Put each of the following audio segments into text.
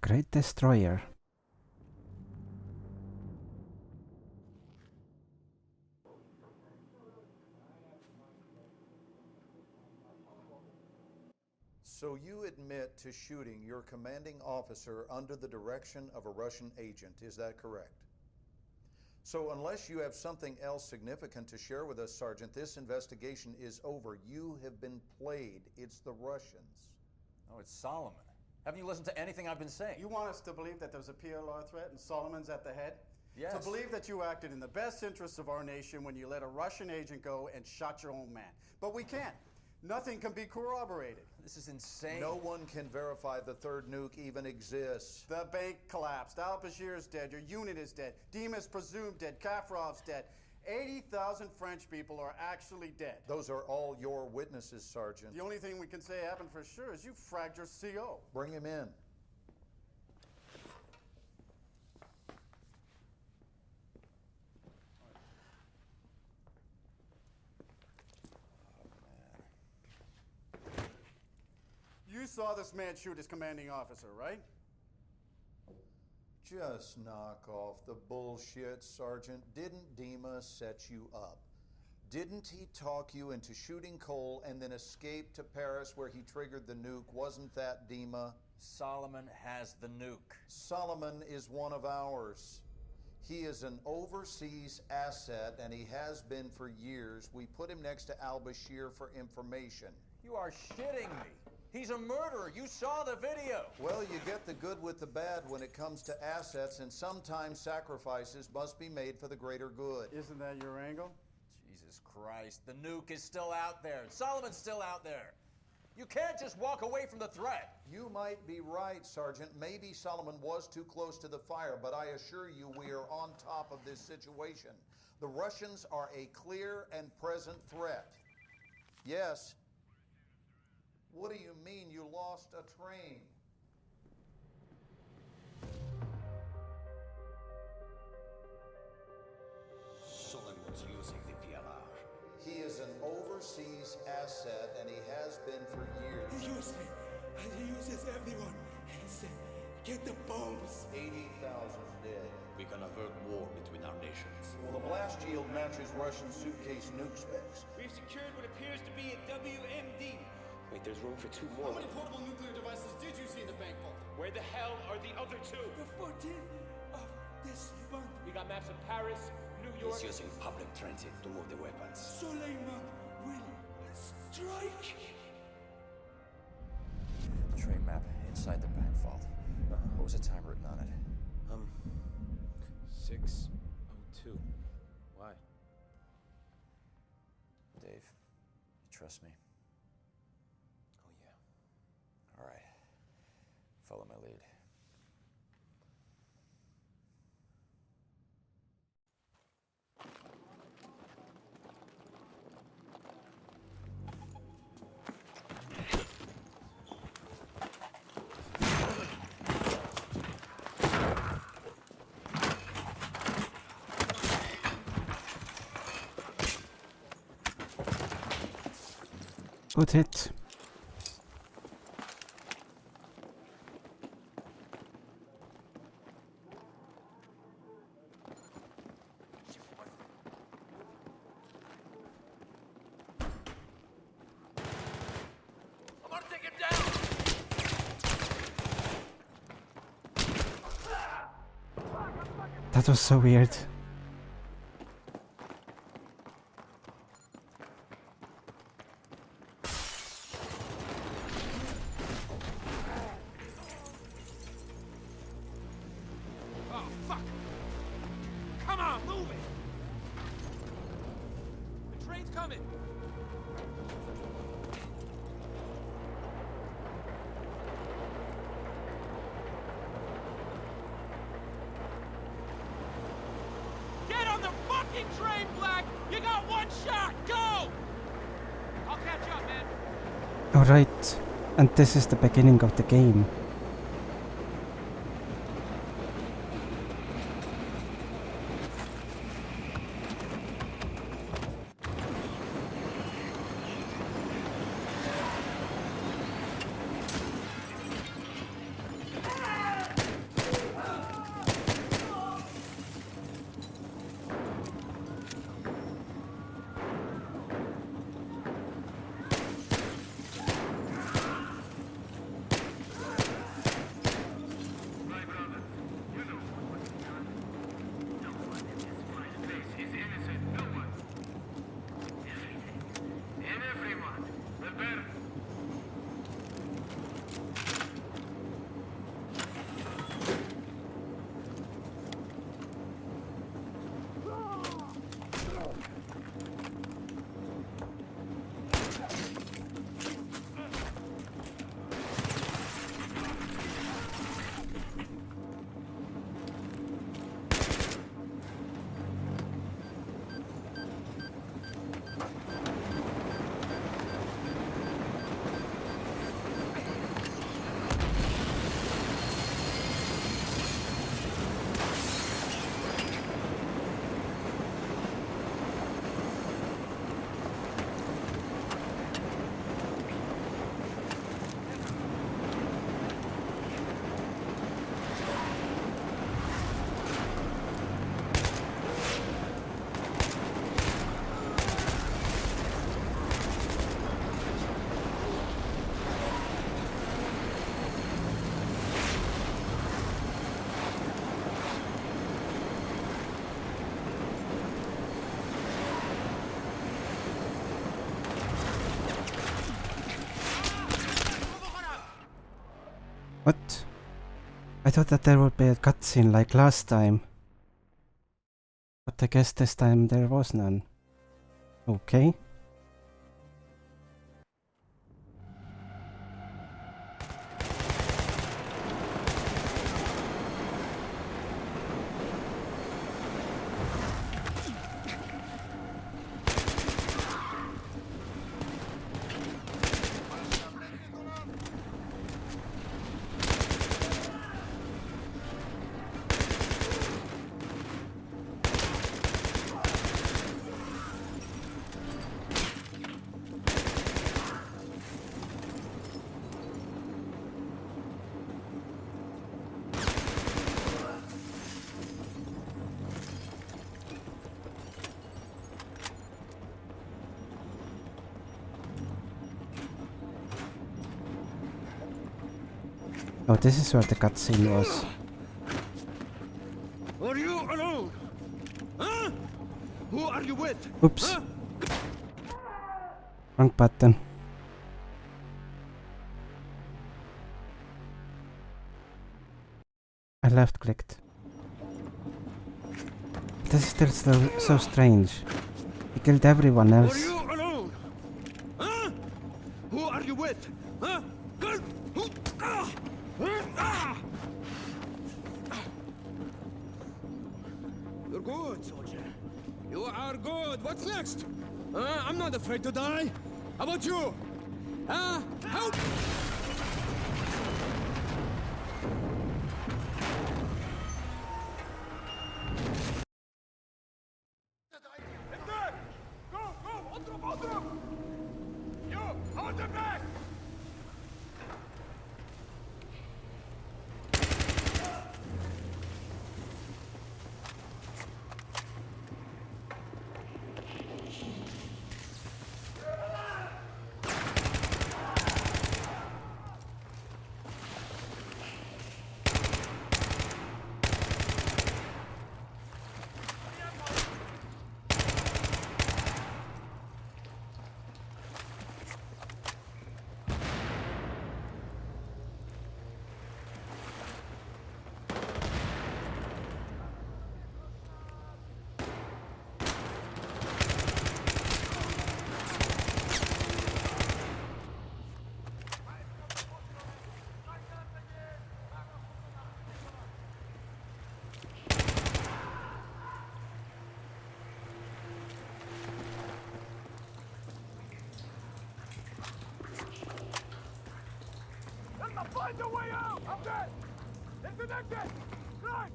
Great destroyer. So you admit to shooting your commanding officer under the direction of a Russian agent, is that correct? So unless you have something else significant to share with us, Sergeant, this investigation is over. You have been played. It's the Russians. Oh, it's Solomon. Haven't you listened to anything I've been saying? You want us to believe that there's a PLR threat and Solomon's at the head? Yes. To believe that you acted in the best interests of our nation when you let a Russian agent go and shot your own man. But we can't. Nothing can be corroborated. This is insane. No one can verify the third nuke even exists. The bank collapsed. Al-Bashir's dead. Your unit is dead. Dima's presumed dead. Kafrov's dead. 80,000 French people are actually dead. Those are all your witnesses, Sergeant. The only thing we can say happened for sure is you fragged your CO. Bring him in. You saw this man shoot his commanding officer, right? Just knock off the bullshit, Sergeant. Didn't Dima set you up? Didn't he talk you into shooting Cole and then escape to Paris where he triggered the nuke? Wasn't that Dima? Solomon has the nuke. Solomon is one of ours. He is an overseas asset, and he has been for years. We put him next to al-Bashir for information. You are shitting me. He's a murderer. You saw the video. Well, you get the good with the bad when it comes to assets, and sometimes sacrifices must be made for the greater good. Isn't that your angle? Jesus Christ, the nuke is still out there. Solomon's still out there. You can't just walk away from the threat. You might be right, Sergeant. Maybe Solomon was too close to the fire, but I assure you we are on top of this situation. The Russians are a clear and present threat. Yes. What do you mean you lost a train? Solomon was using the PLR. He is an overseas asset, and he has been for years. He used me, and he uses everyone. He said, get the bombs. 80,000 dead. We can avert war between our nations. Well, the blast yield matches Russian suitcase nuke specs. We've secured what appears to be a WMD. Wait, there's room for two more. How many portable nuclear devices did you see in the bank vault? Where the hell are the other two? The 14th of this month. We got maps of Paris, New York. He's using public transit to move the weapons. Suleiman will strike. Train map inside the bank vault. What was the time written on it? 6:02. Why? Dave, you trust me? Oh, yeah. All right. Follow my lead. Good hit. I'm gonna take him down! That was so weird. Oh, fuck! Come on, move it! The train's coming! Get on the fucking train, Black! You got one shot! Go! I'll catch up, man. Alright, and this is the beginning of the game. I thought that there would be a cutscene like last time. But I guess this time there was none. Okay. Oh, this is where the cutscene was. Are you alone? Huh? Who are you with? Oops. Huh? Wrong button. I left clicked. This is still so strange. He killed everyone Are else. you alone? Huh? Who are you with? Huh? Who? Ah! Ah! You're good, soldier. You are good. What's next? I'm not afraid to die. How about you? Help! Find a way out! I'm dead! There's an exit! Run!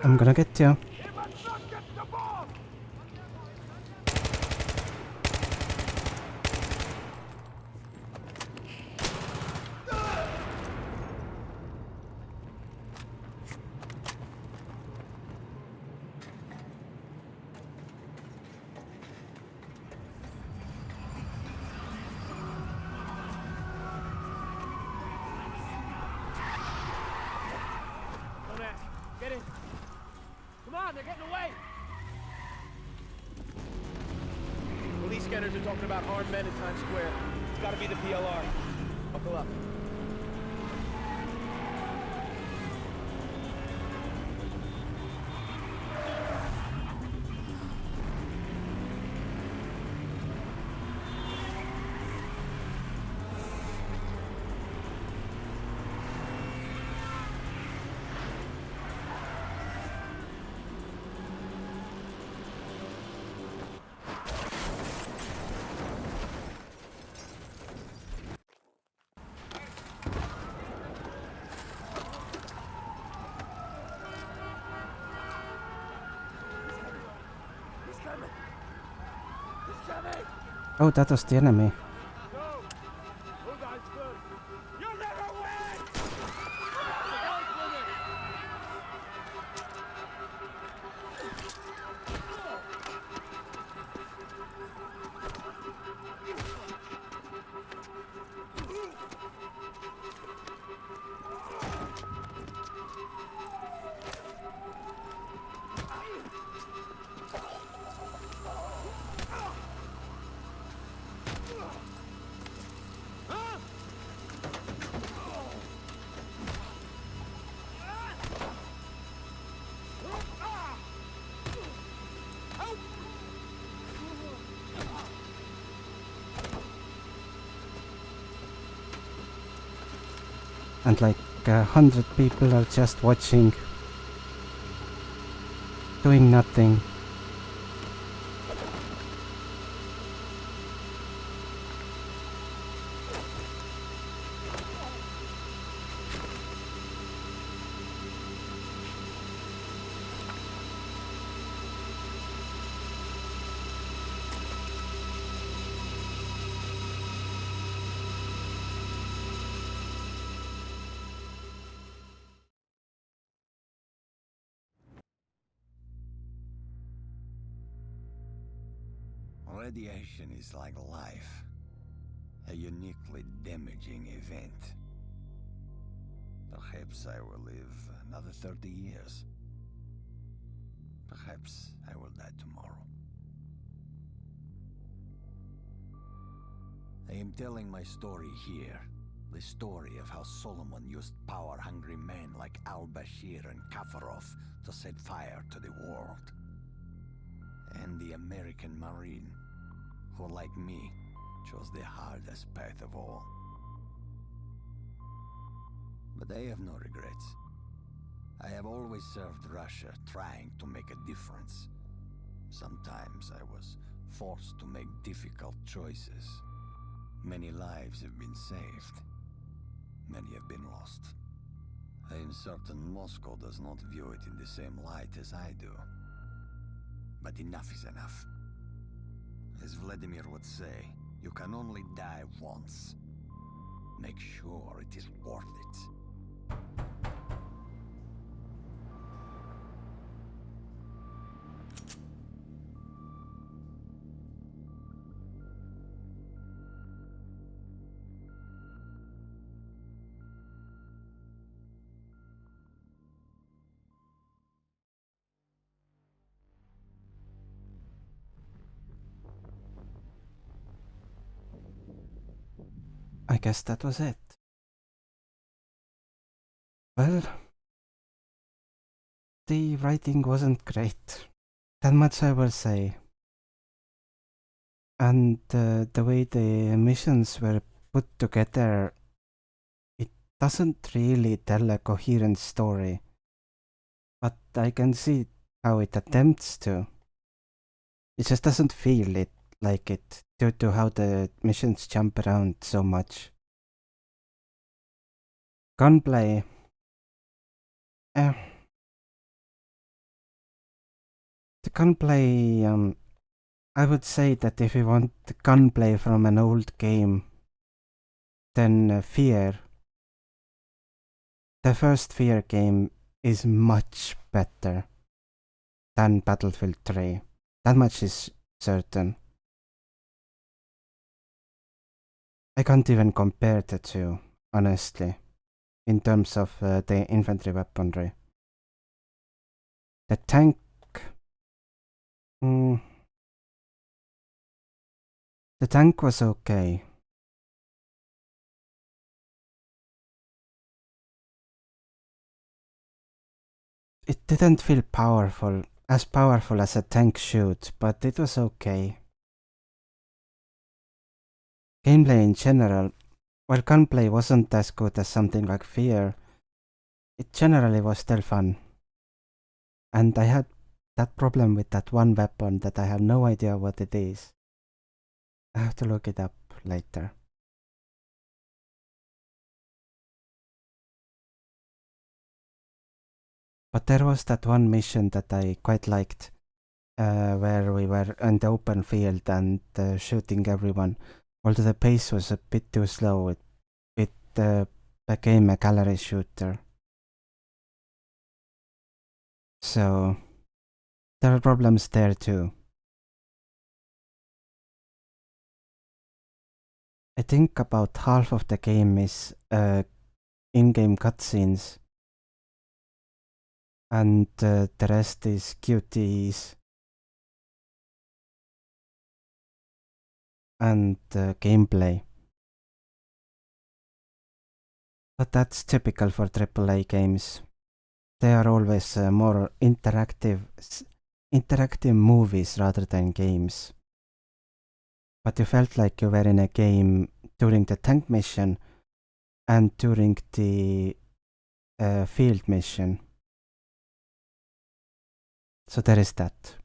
I'm gonna get you. He must not get the bomb! Get in. Come on, they're getting away. Police scanners are talking about armed men in Times Square. It's got to be the PLR. Buckle up. Oh, that was the enemy. You'll never win! and like 100 people are just watching, doing nothing. Radiation is like life, a uniquely damaging event. Perhaps I will live another 30 years. Perhaps I will die tomorrow. I am telling my story here. The story of how Solomon used power-hungry men like al-Bashir and Kafarov to set fire to the world. And the American Marine, who, like me, chose the hardest path of all. But I have no regrets. I have always served Russia, trying to make a difference. Sometimes I was forced to make difficult choices. Many lives have been saved. Many have been lost. I am certain Moscow does not view it in the same light as I do. But enough is enough. As Vladimir would say, you can only die once. Make sure it is worth it. I guess that was it. Well, the writing wasn't great. That much I will say. And the way the missions were put together, it doesn't really tell a coherent story. But I can see how it attempts to. It just doesn't feel it like it due to how the missions jump around so much. Gunplay. The gunplay, I would say that if you want the gunplay from an old game, then Fear, the first Fear game, is much better than Battlefield 3. That much is certain. I can't even compare the two, honestly, in terms of the infantry weaponry. The tank... the tank was okay. It didn't feel powerful, as powerful as a tank should, but it was okay. Gameplay in general, while gunplay wasn't as good as something like Fear, it generally was still fun. And I had that problem with that one weapon that I have no idea what it is. I have to look it up later. But there was that one mission that I quite liked, where we were in the open field and shooting everyone. Although the pace was a bit too slow, it became a gallery shooter. So there are problems there too. I think about half of the game is in-game cutscenes, and the rest is QTEs and gameplay. But that's typical for AAA games. They are always more interactive movies rather than games. But you felt like you were in a game during the tank mission, and during the field mission. So there is that.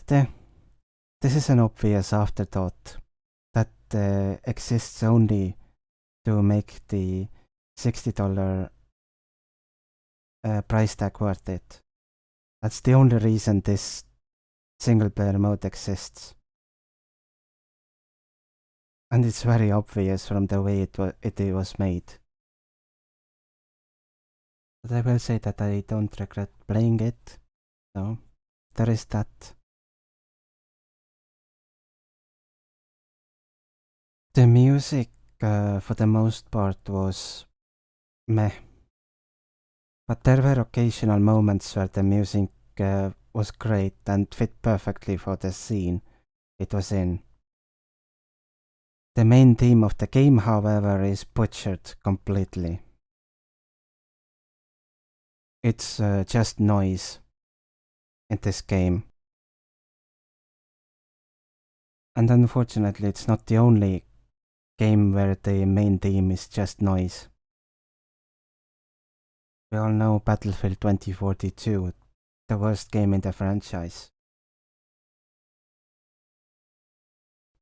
This is an obvious afterthought that exists only to make the $60 price tag worth it. That's the only reason this single player mode exists. And it's very obvious from the way it was made. But I will say that I don't regret playing it. So there is that. The music for the most part was meh. But there were occasional moments where the music was great and fit perfectly for the scene it was in. The main theme of the game, however, is butchered completely. It's just noise in this game. And unfortunately, it's not the only game where the main theme is just noise. We all know Battlefield 2042, the worst game in the franchise.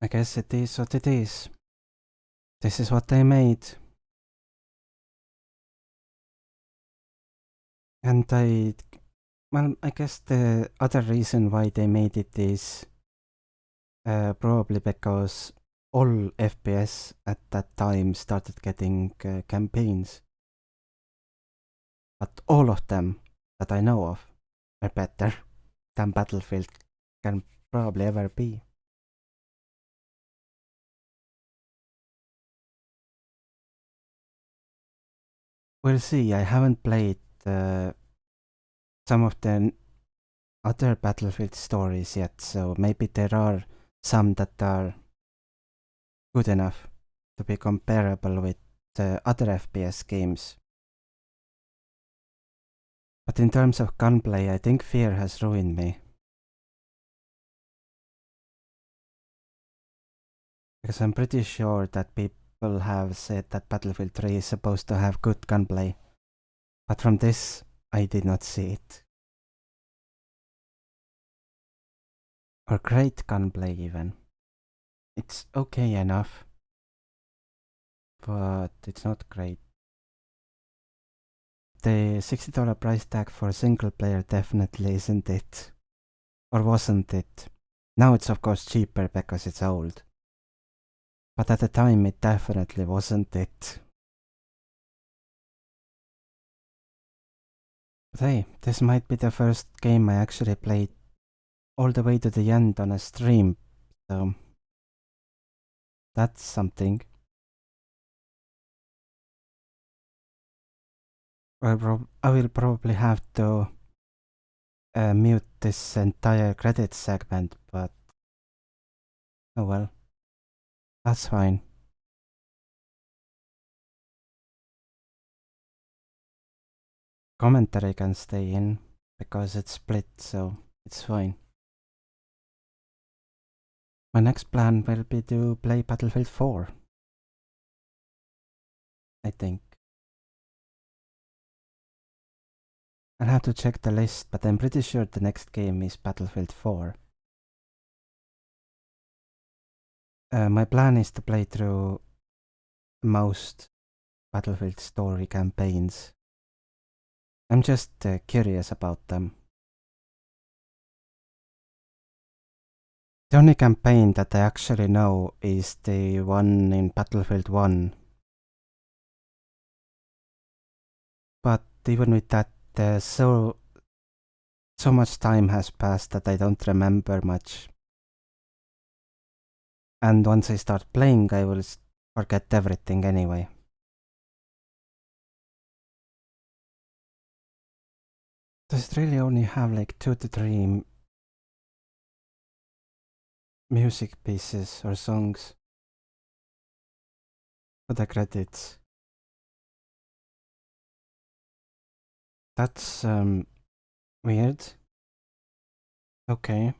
I guess it is what it is. This is what they made. And I guess the other reason why they made it is probably because all FPS at that time started getting campaigns. But all of them that I know of are better than Battlefield can probably ever be. We'll see. I haven't played some of the other Battlefield stories yet, so maybe there are some that are good enough to be comparable with other FPS games. But in terms of gunplay, I think Fear has ruined me. Because I'm pretty sure that people have said that Battlefield 3 is supposed to have good gunplay. But from this, I did not see it. Or great gunplay even. It's okay enough. But it's not great. The $60 price tag for a single player definitely isn't it. Or wasn't it. Now it's of course cheaper because it's old. But at the time it definitely wasn't it. But hey, this might be the first game I actually played all the way to the end on a stream, so that's something. I will probably have to mute this entire credits segment, but oh well, that's fine. Commentary can stay in because it's split, so it's fine. My next plan will be to play Battlefield 4. I think. I'll have to check the list, but I'm pretty sure the next game is Battlefield 4. My plan is to play through most Battlefield story campaigns. I'm just curious about them. The only campaign that I actually know is the one in Battlefield 1. But even with that, so much time has passed that I don't remember much. And once I start playing, I will forget everything anyway. Does it really only have like 2 to 3 music pieces or songs for the credits? That's weird. Okay.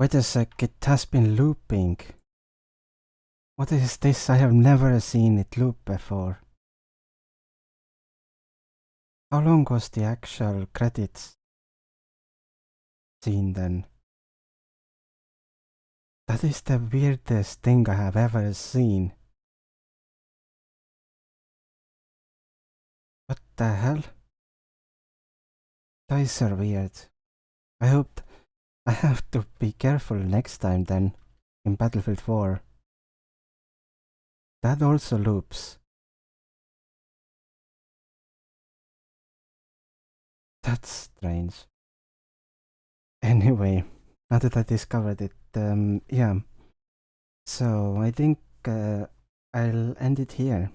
Wait a sec, it has been looping. What is this? I have never seen it loop before. How long was the actual credits scene then? That is the weirdest thing I have ever seen. What the hell? Those are weird. I hope I have to be careful next time then, in Battlefield 4. That also loops. That's strange. Anyway, now that I discovered it, yeah. So I think I'll end it here.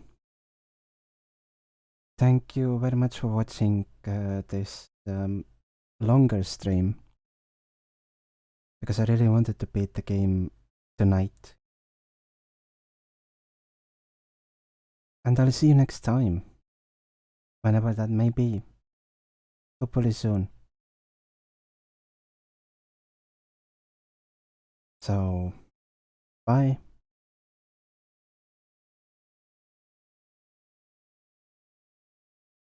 Thank you very much for watching this longer stream, because I really wanted to beat the game tonight. And I'll see you next time, whenever that may be. Hopefully soon. So, bye.